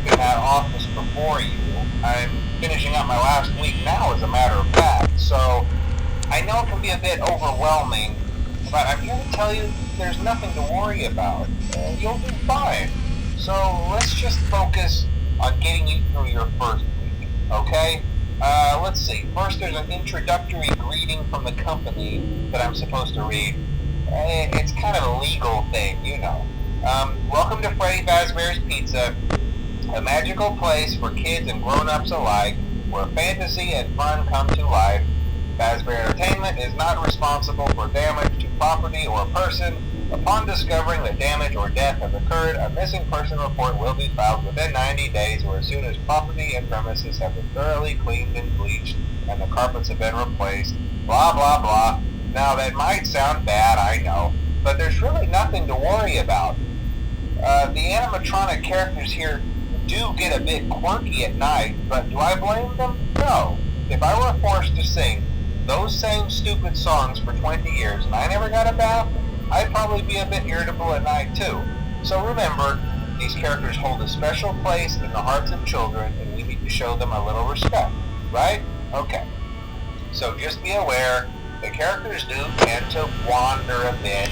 in that office before you. I'm finishing up my last week now, as a matter of fact, so I know it can be a bit overwhelming, but I'm here to tell you there's nothing to worry about. You'll do fine. So let's just focus on getting you through your first week, okay? Let's see. First, there's an introductory greeting from the company that I'm supposed to read. It's kind of a legal thing, you know. Welcome to Freddy Fazbear's Pizza, a magical place for kids and grown-ups alike, where fantasy and fun come to life. Fazbear Entertainment is not responsible for damage to property or person. Upon discovering that damage or death has occurred, a missing person report will be filed within 90 days or as soon as property and premises have been thoroughly cleaned and bleached and the carpets have been replaced. Blah, blah, blah. Now, that might sound bad, I know, but there's really nothing to worry about. The animatronic characters here do get a bit quirky at night, but do I blame them? No. If I were forced to sing those same stupid songs for 20 years and I never got a bath, I'd probably be a bit irritable at night too. So remember, these characters hold a special place in the hearts of children and we need to show them a little respect, right? Okay. So just be aware, the characters do tend to wander a bit.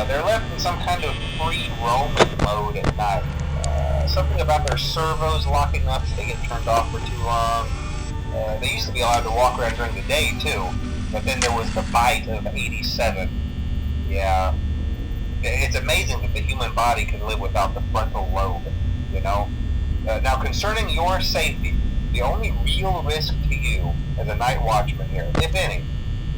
They're left in some kind of free roaming mode at night. Something about their servos locking up so they get turned off for too long. They used to be allowed to walk around during the day too, but then there was the bite of 87. Yeah, it's amazing that the human body can live without the frontal lobe, you know? Now, concerning your safety, the only real risk to you as a night watchman here, if any,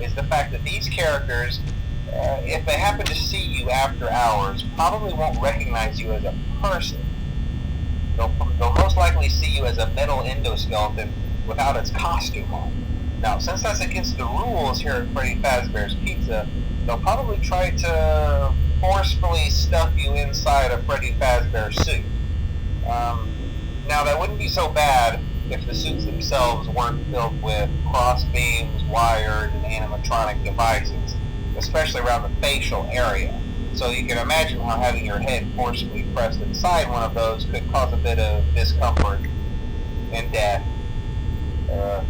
is the fact that these characters, if they happen to see you after hours, probably won't recognize you as a person. They'll most likely see you as a metal endoskeleton without its costume on. Now, since that's against the rules here at Freddy Fazbear's Pizza, they'll probably try to forcefully stuff you inside a Freddy Fazbear suit. Now, that wouldn't be so bad if the suits themselves weren't filled with cross beams, wires, and animatronic devices, especially around the facial area. So you can imagine how having your head forcibly pressed inside one of those could cause a bit of discomfort and death.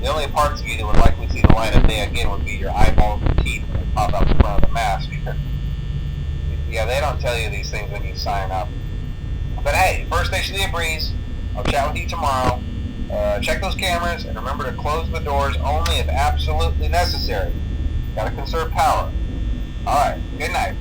The only parts of you that would likely see the light of day again would be your eyeballs and teeth that would pop out in front of the mask. Yeah, they don't tell you these things when you sign up. But hey, first station of the breeze. I'll chat with you tomorrow. Check those cameras and remember to close the doors only if absolutely necessary. Gotta conserve power. Alright, good night.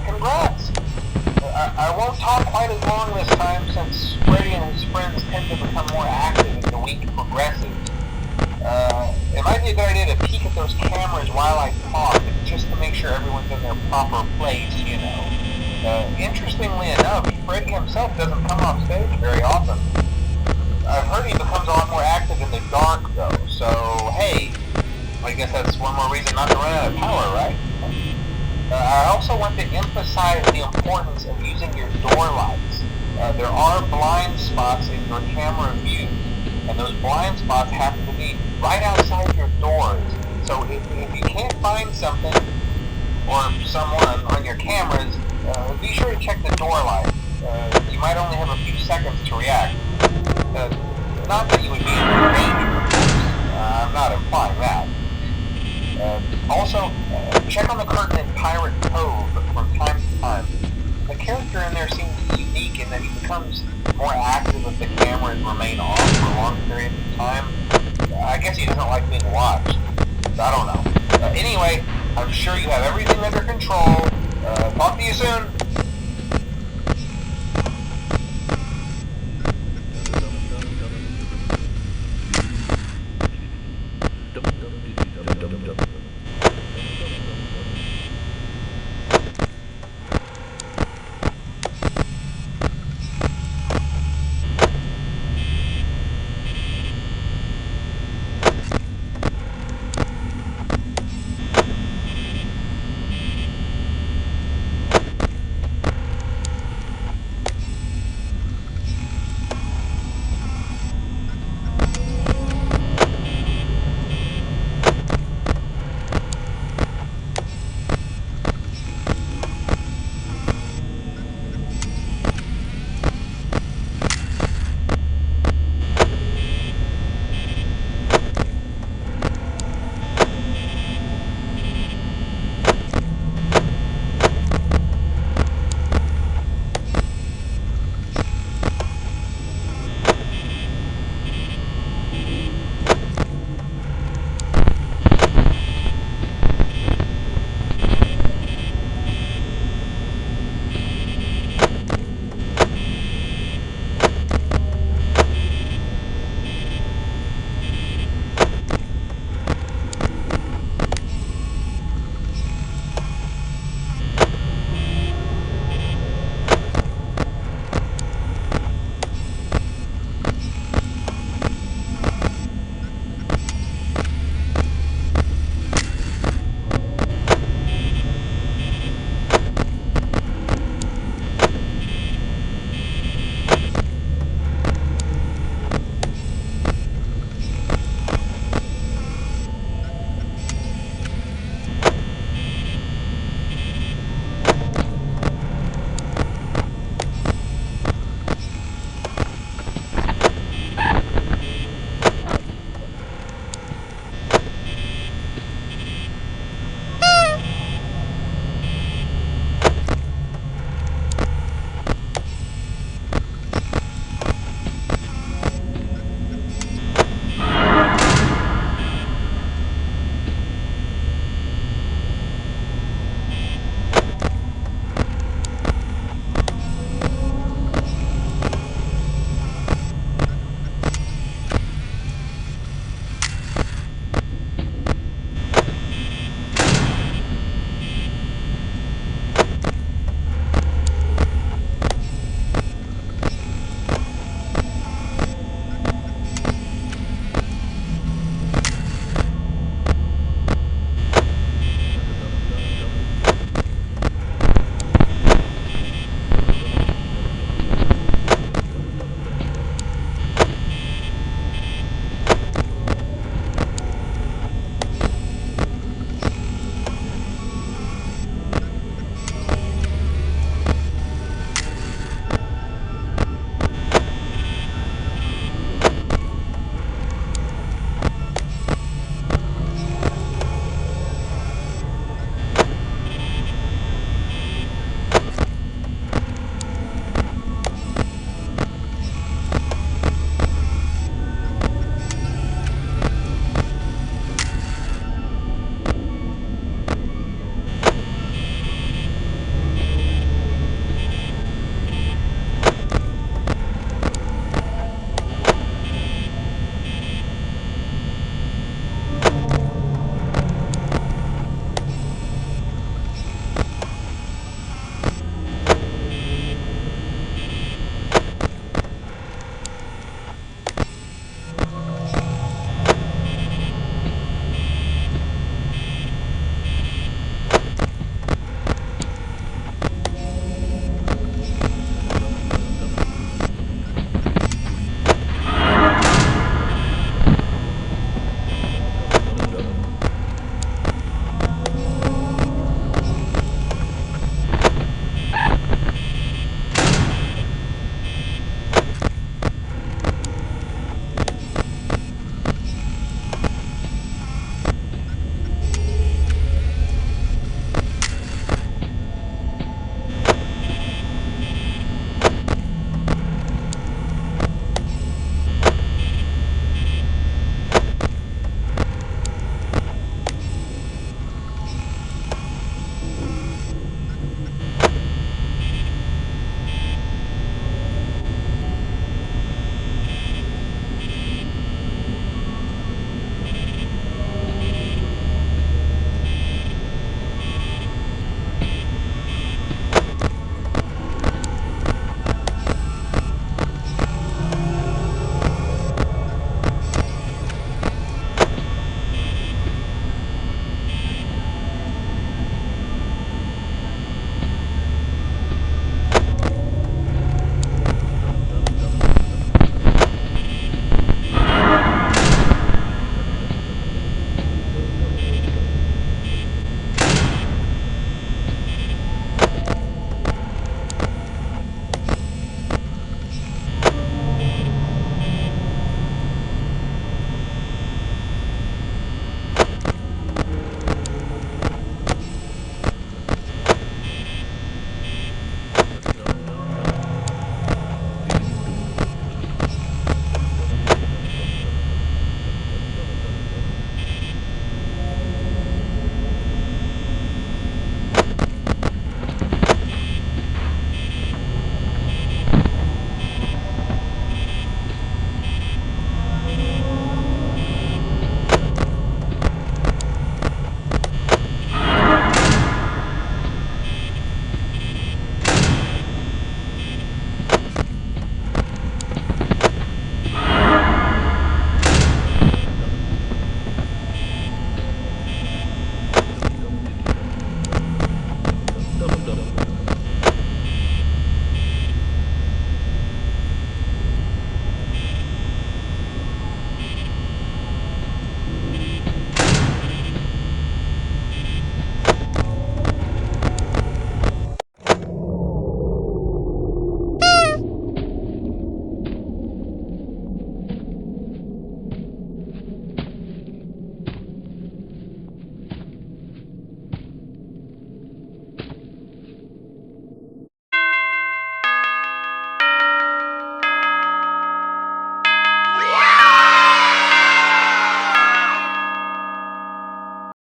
Congrats! I won't talk quite as long this time since Freddy and his friends tend to become more active as the week progresses. It might be a good idea to peek at those cameras while I talk, just to make sure everyone's in their proper place, you know. Interestingly enough, Freddy himself doesn't come off stage very often. I've heard he becomes a lot more active in the dark, though, so hey, I guess that's one more reason not to run out of power, right? I also want to emphasize the importance of using your door lights. There are blind spots in your camera view, and those blind spots happen to be right outside your doors. So if you can't find something or someone on your cameras, be sure to check the door light. You might only have a few seconds to react. Not that you would be in danger, of course. I'm not implying that. Also, check on the curtain in Pirate Cove from time to time. The character in there seems unique in that he becomes more active if the cameras remain on for long periods of time. I guess he doesn't like being watched. sure you have everything under control. Talk to you soon. Dum dum